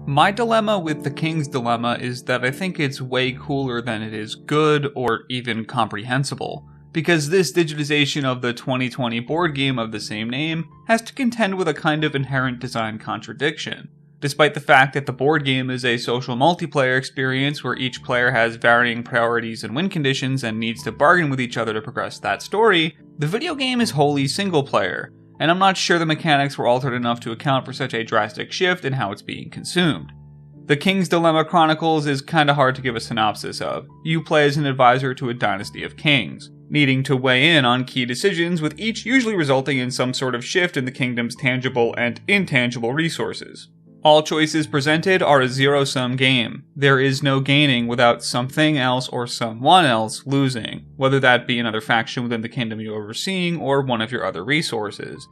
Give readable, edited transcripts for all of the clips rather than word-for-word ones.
My dilemma with The King's Dilemma is that I think it's way cooler than it is good or even comprehensible, because this digitization of the 2020 board game of the same name has to contend with a kind of inherent design contradiction. Despite the fact that the board game is a social multiplayer experience where each player has varying priorities and win conditions and needs to bargain with each other to progress that story, the video game is wholly single player, and I'm not sure the mechanics were altered enough to account for such a drastic shift in how it's being consumed. The King's Dilemma Chronicles is kinda hard to give a synopsis of. You play as an advisor to a dynasty of kings, needing to weigh in on key decisions, with each usually resulting in some sort of shift in the kingdom's tangible and intangible resources. All choices presented are a zero-sum game. There is no gaining without something else or someone else losing, whether that be another faction within the kingdom you're overseeing or one of your other resources.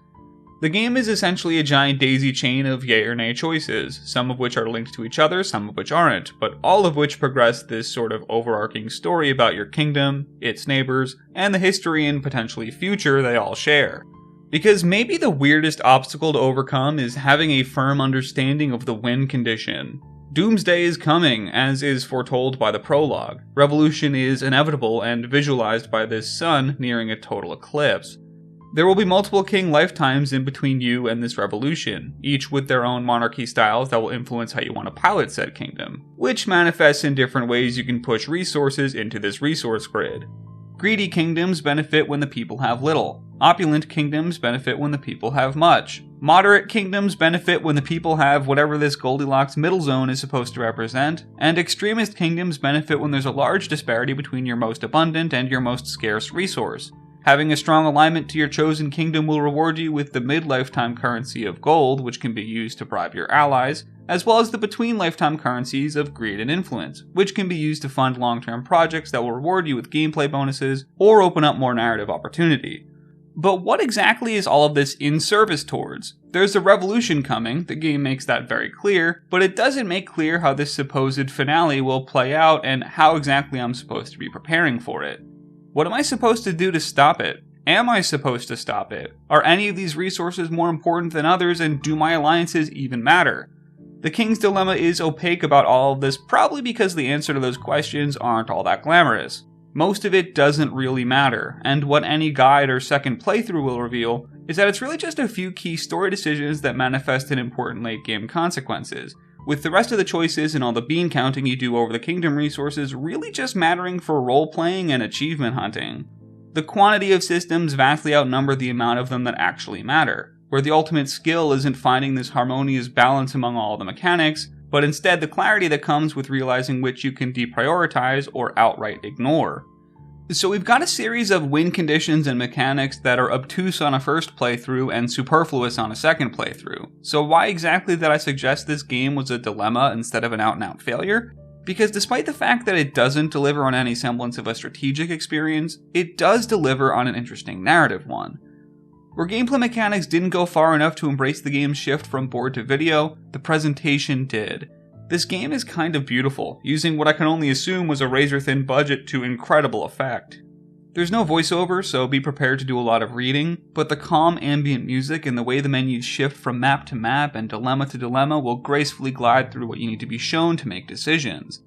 The game is essentially a giant daisy chain of yay or nay choices, some of which are linked to each other, some of which aren't, but all of which progress this sort of overarching story about your kingdom, its neighbors, and the history and potentially future they all share. Because maybe the weirdest obstacle to overcome is having a firm understanding of the win condition. Doomsday is coming, as is foretold by the prologue. Revolution is inevitable and visualized by this sun nearing a total eclipse. There will be multiple king lifetimes in between you and this revolution, each with their own monarchy styles that will influence how you want to pilot said kingdom, which manifests in different ways you can push resources into this resource grid. Greedy kingdoms benefit when the people have little. Opulent kingdoms benefit when the people have much. Moderate kingdoms benefit when the people have whatever this Goldilocks middle zone is supposed to represent. And extremist kingdoms benefit when there's a large disparity between your most abundant and your most scarce resource. Having a strong alignment to your chosen kingdom will reward you with the mid-lifetime currency of gold, which can be used to bribe your allies, as well as the between-lifetime currencies of greed and influence, which can be used to fund long-term projects that will reward you with gameplay bonuses or open up more narrative opportunity. But what exactly is all of this in service towards? There's a revolution coming, the game makes that very clear, but it doesn't make clear how this supposed finale will play out and how exactly I'm supposed to be preparing for it. What am I supposed to do to stop it? Am I supposed to stop it? Are any of these resources more important than others, and do my alliances even matter? The King's Dilemma is opaque about all of this, probably because the answer to those questions aren't all that glamorous. Most of it doesn't really matter, and what any guide or second playthrough will reveal is that it's really just a few key story decisions that manifest in important late game consequences, with the rest of the choices and all the bean counting you do over the kingdom resources really just mattering for role-playing and achievement hunting. The quantity of systems vastly outnumber the amount of them that actually matter, where the ultimate skill isn't finding this harmonious balance among all the mechanics, but instead the clarity that comes with realizing which you can deprioritize or outright ignore. So we've got a series of win conditions and mechanics that are obtuse on a first playthrough and superfluous on a second playthrough. So why exactly did I suggest this game was a dilemma instead of an out-and-out failure? Because despite the fact that it doesn't deliver on any semblance of a strategic experience, it does deliver on an interesting narrative one. Where gameplay mechanics didn't go far enough to embrace the game's shift from board to video, the presentation did. This game is kind of beautiful, using what I can only assume was a razor-thin budget to incredible effect. There's no voiceover, so be prepared to do a lot of reading, but the calm ambient music and the way the menus shift from map to map and dilemma to dilemma will gracefully glide through what you need to be shown to make decisions.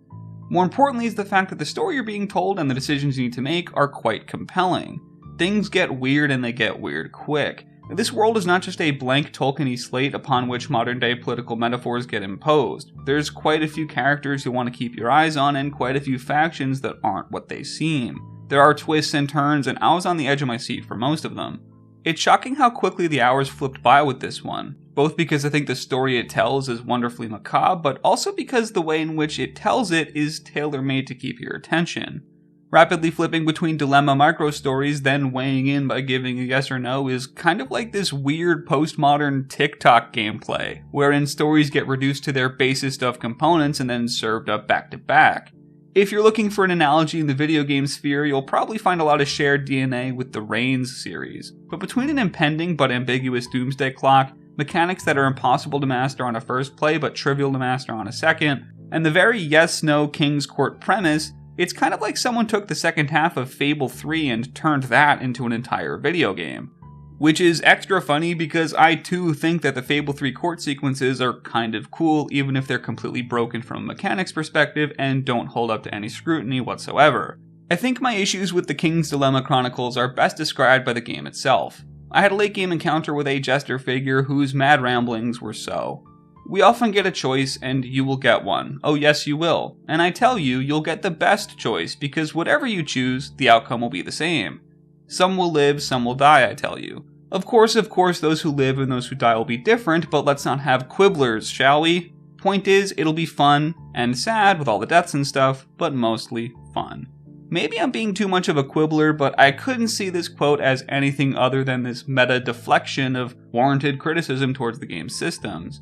More importantly is the fact that the story you're being told and the decisions you need to make are quite compelling. Things get weird and they get weird quick. This world is not just a blank Tolkien-y slate upon which modern-day political metaphors get imposed. There's quite a few characters you want to keep your eyes on and quite a few factions that aren't what they seem. There are twists and turns, and I was on the edge of my seat for most of them. It's shocking how quickly the hours flipped by with this one, both because I think the story it tells is wonderfully macabre, but also because the way in which it tells it is tailor-made to keep your attention. Rapidly flipping between dilemma micro-stories, then weighing in by giving a yes or no is kind of like this weird postmodern TikTok gameplay, wherein stories get reduced to their basest of components and then served up back to back. If you're looking for an analogy in the video game sphere, you'll probably find a lot of shared DNA with the Reigns series. But between an impending but ambiguous doomsday clock, mechanics that are impossible to master on a first play but trivial to master on a second, and the very yes-no King's Court premise, it's kind of like someone took the second half of Fable 3 and turned that into an entire video game. Which is extra funny because I too think that the Fable 3 court sequences are kind of cool, even if they're completely broken from a mechanics perspective and don't hold up to any scrutiny whatsoever. I think my issues with the King's Dilemma Chronicles are best described by the game itself. I had a late game encounter with a jester figure whose mad ramblings were so. We often get a choice and you will get one. Oh yes you will. And I tell you, you'll get the best choice because whatever you choose, the outcome will be the same. Some will live, some will die, I tell you. Of course, those who live and those who die will be different, but let's not have quibblers, shall we? Point is, it'll be fun and sad with all the deaths and stuff, but mostly fun. Maybe I'm being too much of a quibbler, but I couldn't see this quote as anything other than this meta deflection of warranted criticism towards the game's systems.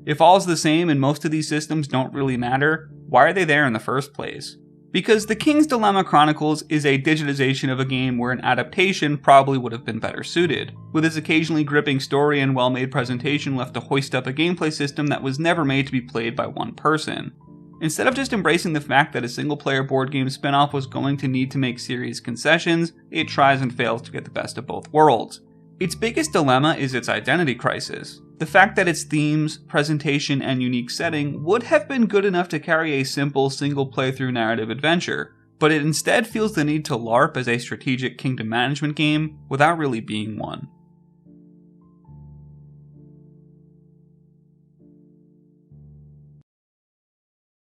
If all's the same and most of these systems don't really matter, why are they there in the first place? Because The King's Dilemma Chronicles is a digitization of a game where an adaptation probably would have been better suited, with its occasionally gripping story and well-made presentation left to hoist up a gameplay system that was never made to be played by one person. Instead of just embracing the fact that a single-player board game spin-off was going to need to make serious concessions, it tries and fails to get the best of both worlds. Its biggest dilemma is its identity crisis. The fact that its themes, presentation, and unique setting would have been good enough to carry a simple single playthrough narrative adventure, but it instead feels the need to LARP as a strategic kingdom management game without really being one.